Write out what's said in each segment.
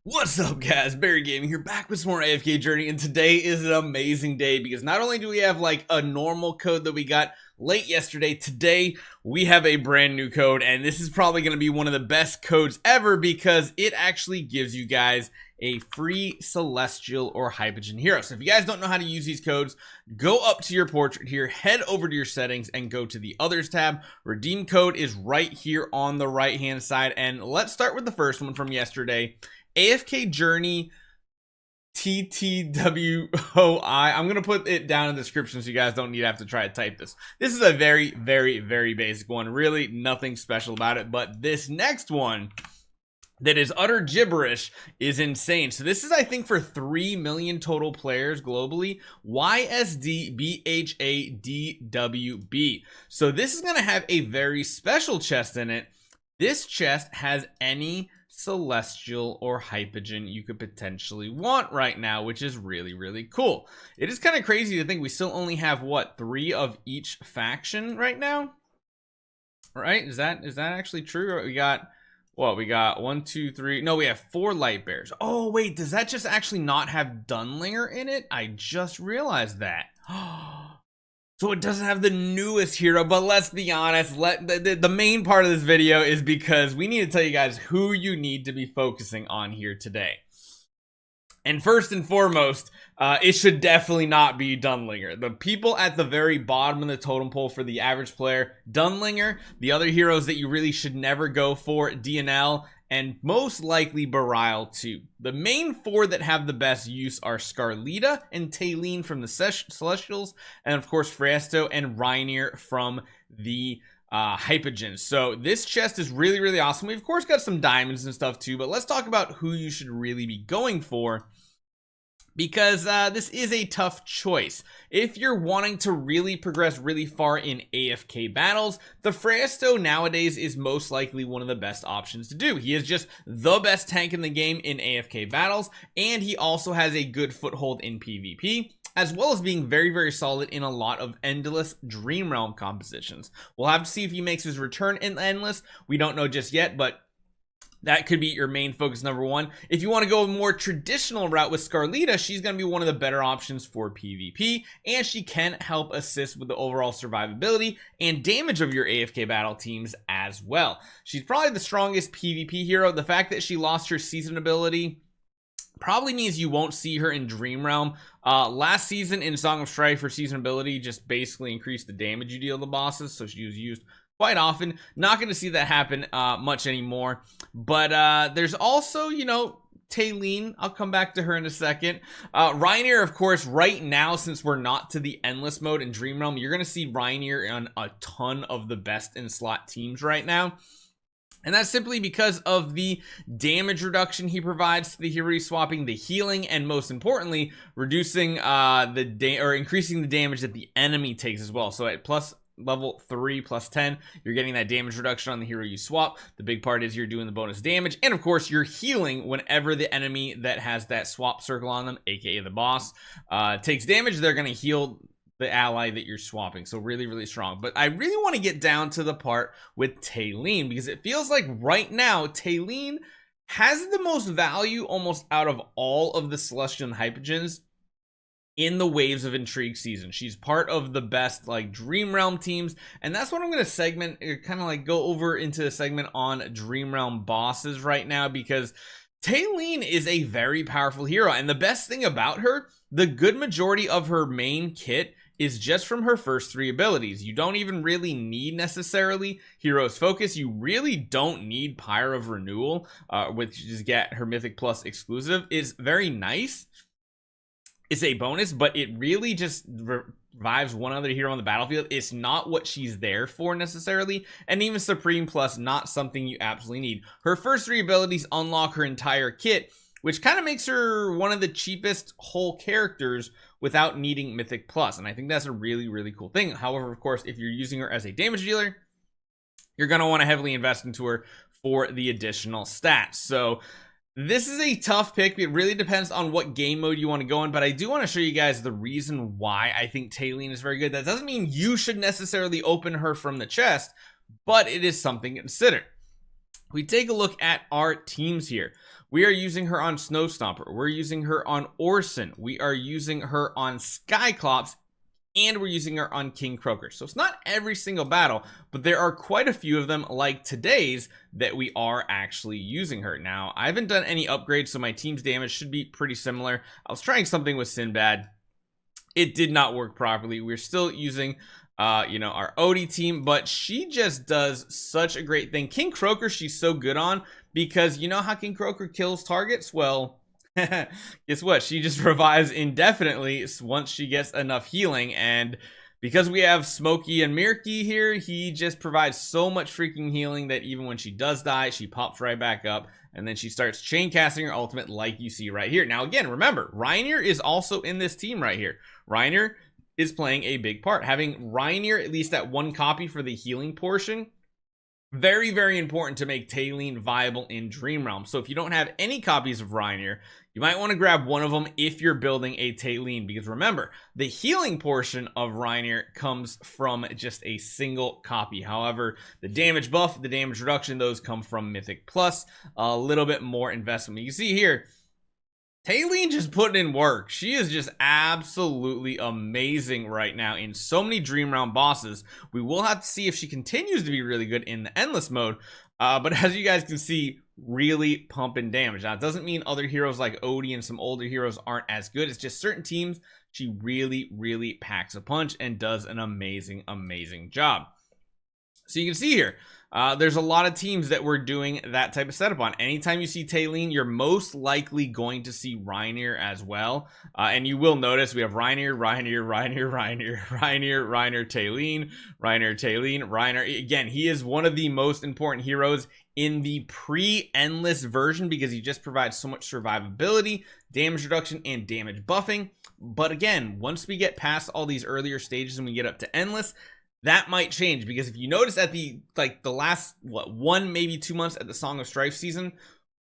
What's up guys, Barry Gaming here, back with some more AFK Journey, and today is an amazing day because not only do we have like a normal code that we got late yesterday, today we have a brand new code, and this is probably going to be one of the best codes ever because it actually gives you guys a free celestial or hypogen hero. So if you guys don't know how to use these codes, go up to your portrait here, head over to your settings and go to the others tab. Redeem code is right here on the right hand side, and let's start with the first one from yesterday. AFK Journey TTWOI. I'm gonna put it down in the description so you guys don't need to have to try to type this. This is a very basic one, really nothing special about it, but this next one that is utter gibberish is insane. So this is, I think, for 3 million total players globally. YSDBHADWB. So this is gonna have a very special chest in it. This chest has any celestial or hypogen you could potentially want right now, which is really cool. It is kind of crazy to think we still only have what, 3 of each faction right now, right? Is that actually true? We got what, we got 1 2 3, no, we have 4 light bears. Oh wait, does that just actually not have Dunlinger in it? I just realized that. So it doesn't have the newest hero, but let's be honest, the main part of this video is because we need to tell you guys who you need to be focusing on here today. And first and foremost, it should definitely not be Dunlinger. The people at the very bottom of the totem pole for the average player, Dunlinger. The other heroes that you really should never go for, DNL, and most likely Belial too. The main 4 that have the best use are Scarlita and Talene from the Celestials, and of course Freyasto and Reinier from the hypogens. So this chest is really awesome. We've of course got some diamonds and stuff too, but let's talk about who you should really be going for, because this is a tough choice. If you're wanting to really progress really far in AFK battles, the Freyasto nowadays is most likely one of the best options to do. He is just the best tank in the game in AFK battles, and he also has a good foothold in PvP, as well as being very solid in a lot of Endless Dream Realm compositions. We'll have to see if he makes his return in Endless. We don't know just yet, but that could be your main focus number 1. If you want to go a more traditional route with Scarlita, she's going to be one of the better options for PvP, and she can help assist with the overall survivability and damage of your AFK battle teams as well. She's probably the strongest PvP hero. The fact that she lost her season ability probably means you won't see her in Dream Realm. Last season in Song of Strife, her season ability just basically increased the damage you deal to bosses, so she was used quite often. Not going to see that happen much anymore. But there's also, you know, Talene. I'll come back to her in a second. Reinier, of course, right now, since we're not to the endless mode in Dream Realm, you're going to see Reinier on a ton of the best in slot teams right now. And that's simply because of the damage reduction he provides to the hero he's swapping, the healing, and most importantly, reducing increasing the damage that the enemy takes as well. So at level 3 plus 10, you're getting that damage reduction on the hero you swap. The big part is you're doing the bonus damage, and of course you're healing whenever the enemy that has that swap circle on them, aka the boss, takes damage. They're going to heal the ally that you're swapping. So really strong. But I really want to get down to the part with Talene, because it feels like right now Talene has the most value almost out of all of the Celestial and Hypogens in the Waves of Intrigue season. She's part of the best like Dream Realm teams, and that's what I'm going to segment, kind of like go over into a segment on Dream Realm bosses right now, because Talene is a very powerful hero, and the best thing about her, the good majority of her main kit is just from her first 3 abilities. You don't even really need necessarily Hero's Focus. You really don't need Pyre of Renewal, which is get her Mythic Plus exclusive. Is very nice. It's a bonus, but it really just revives one other hero on the battlefield. It's not what she's there for necessarily, and even Supreme Plus, not something you absolutely need. Her first 3 abilities unlock her entire kit, which kind of makes her one of the cheapest whole characters without needing Mythic Plus, and I think that's a really cool thing. However, of course, if you're using her as a damage dealer, you're going to want to heavily invest into her for the additional stats. So this is a tough pick. It really depends on what game mode you want to go in, but I do want to show you guys the reason why I think Talene is very good. That doesn't mean you should necessarily open her from the chest, but it is something to consider. We take a look at our teams here. We are using her on Snow Stomper. We're using her on Orson. We are using her on Skyclops. And we're using her on King Croaker. So it's not every single battle, but there are quite a few of them, like today's, that we are actually using her. Now, I haven't done any upgrades, so my team's damage should be pretty similar. I was trying something with Sinbad. It did not work properly. We're still using, you know, our Odie team, but she just does such a great thing. King Croaker, she's so good on, because you know how King Croaker kills targets? Well, guess what? She just revives indefinitely once she gets enough healing, and because we have Smokey and Mirky here, he just provides so much freaking healing that even when she does die, she pops right back up, and then she starts chain casting her ultimate like you see right here. Now again, remember, Reinier is also in this team right here. Reinier is playing a big part. Having Reinier at least at 1 copy for the healing portion, very, very important to make Tailene viable in Dream Realm. So if you don't have any copies of Reinier, you might want to grab one of them if you're building a Tailene, because remember, the healing portion of Reinier comes from just a single copy. However, the damage buff, the damage reduction, those come from Mythic Plus, a little bit more investment. You can see here, Tailene just putting in work. She is just absolutely amazing right now in so many Dream Realm bosses. We will have to see if she continues to be really good in the Endless mode. But as you guys can see, really pumping damage. Now, it doesn't mean other heroes like Odie and some older heroes aren't as good. It's just certain teams, she really, really packs a punch and does an amazing, amazing job. So you can see here, there's a lot of teams that we're doing that type of setup on. Anytime you see Tailene, you're most likely going to see Reinier as well. And you will notice we have Reinier, Tailene, Reinier. Again, he is one of the most important heroes in the pre-endless version because he just provides so much survivability, damage reduction, and damage buffing. But again, once we get past all these earlier stages and we get up to endless, that might change, because if you notice at the last 1 maybe 2 months at the Song of Strife season,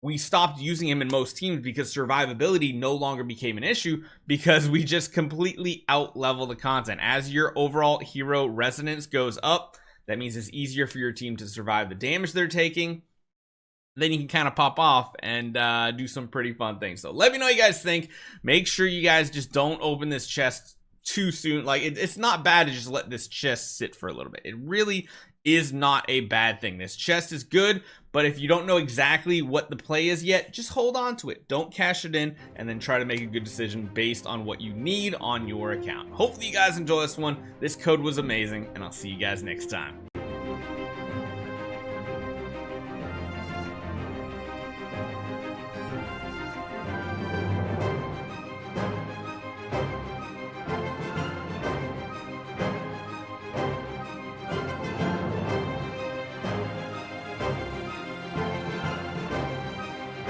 we stopped using him in most teams because survivability no longer became an issue, because we just completely out level the content. As your overall hero resonance goes up, that means it's easier for your team to survive the damage they're taking. Then you can kind of pop off and do some pretty fun things. So let me know what you guys think. Make sure you guys just don't open this chest too soon. Like, it's not bad to just let this chest sit for a little bit. It really is not a bad thing. This chest is good, but if you don't know exactly what the play is yet, just hold on to it. Don't cash it in, and then try to make a good decision based on what you need on your account. Hopefully you guys enjoy this one. This code was amazing, and I'll see you guys next time.